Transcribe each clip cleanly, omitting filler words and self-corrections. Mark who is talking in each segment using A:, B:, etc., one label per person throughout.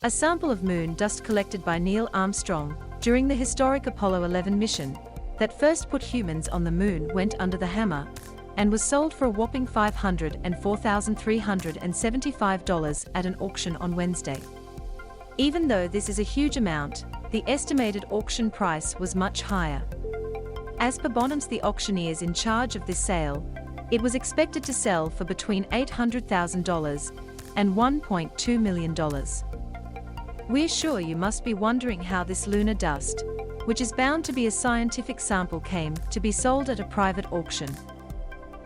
A: A sample of moon dust collected by Neil Armstrong during the historic Apollo 11 mission that first put humans on the moon went under the hammer and was sold for a whopping $504,375 at an auction on Wednesday. Even though this is a huge amount, the estimated auction price was much higher. As per Bonhams, the auctioneers in charge of this sale, it was expected to sell for between $800,000 and $1.2 million. We're sure you must be wondering how this lunar dust, which is bound to be a scientific sample, came to be sold at a private auction.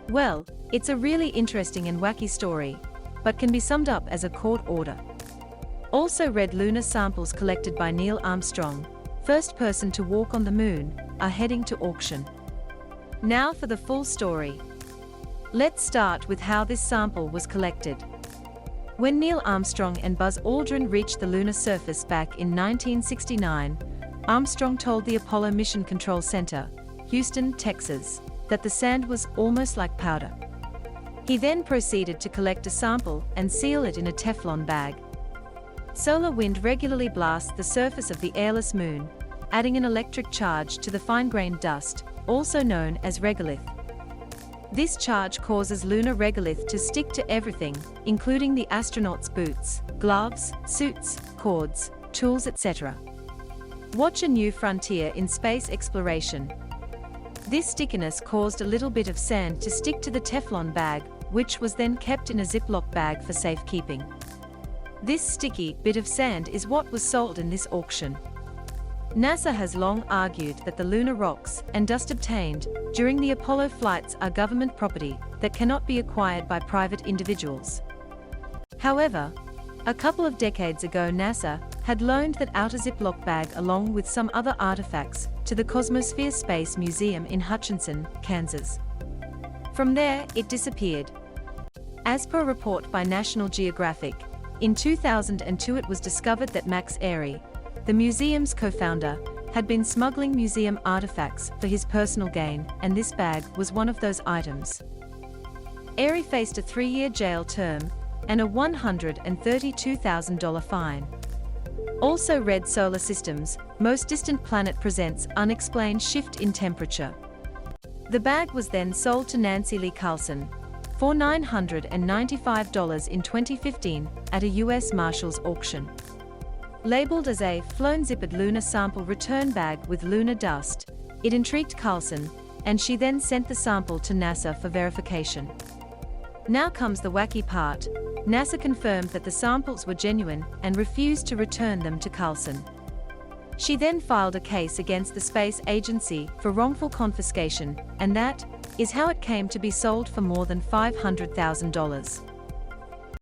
A: Well, it's a really interesting and wacky story, but can be summed up as a court order. Also read lunar samples collected by Neil Armstrong, first person to walk on the moon, are heading to auction. Now for the full story. Let's start with how this sample was collected. When Neil Armstrong and Buzz Aldrin reached the lunar surface back in 1969, Armstrong told the Apollo Mission Control Center, Houston, Texas, that the sand was almost like powder. He then proceeded to collect a sample and seal it in a Teflon bag. Solar wind regularly blasts the surface of the airless moon, adding an electric charge to the fine-grained dust, also known as regolith. This charge causes lunar regolith to stick to everything, including the astronauts' boots, gloves, suits, cords, tools, etc. Watch a new frontier in space exploration. This stickiness caused a little bit of sand to stick to the Teflon bag, which was then kept in a Ziploc bag for safekeeping. This sticky bit of sand is what was sold in this auction. NASA has long argued that the lunar rocks and dust obtained during the Apollo flights are government property that cannot be acquired by private individuals. However, a couple of decades ago NASA had loaned that outer Ziploc bag along with some other artifacts to the Cosmosphere Space Museum in Hutchinson, Kansas. From there, it disappeared. As per a report by National Geographic, in 2002 it was discovered that Max Airy, the museum's co-founder, had been smuggling museum artifacts for his personal gain, and this bag was one of those items. Airy faced a 3-year jail term and a $132,000 fine. Also read Solar Systems, most distant planet presents unexplained shift in temperature. The bag was then sold to Nancy Lee Carlson for $995 in 2015 at a U.S. Marshals auction. Labeled as a flown zippered lunar sample return bag with lunar dust, it intrigued Carlson, and she then sent the sample to NASA for verification. Now comes the wacky part. NASA confirmed that the samples were genuine and refused to return them to Carlson. She then filed a case against the space agency for wrongful confiscation, and that is how it came to be sold for more than $500,000.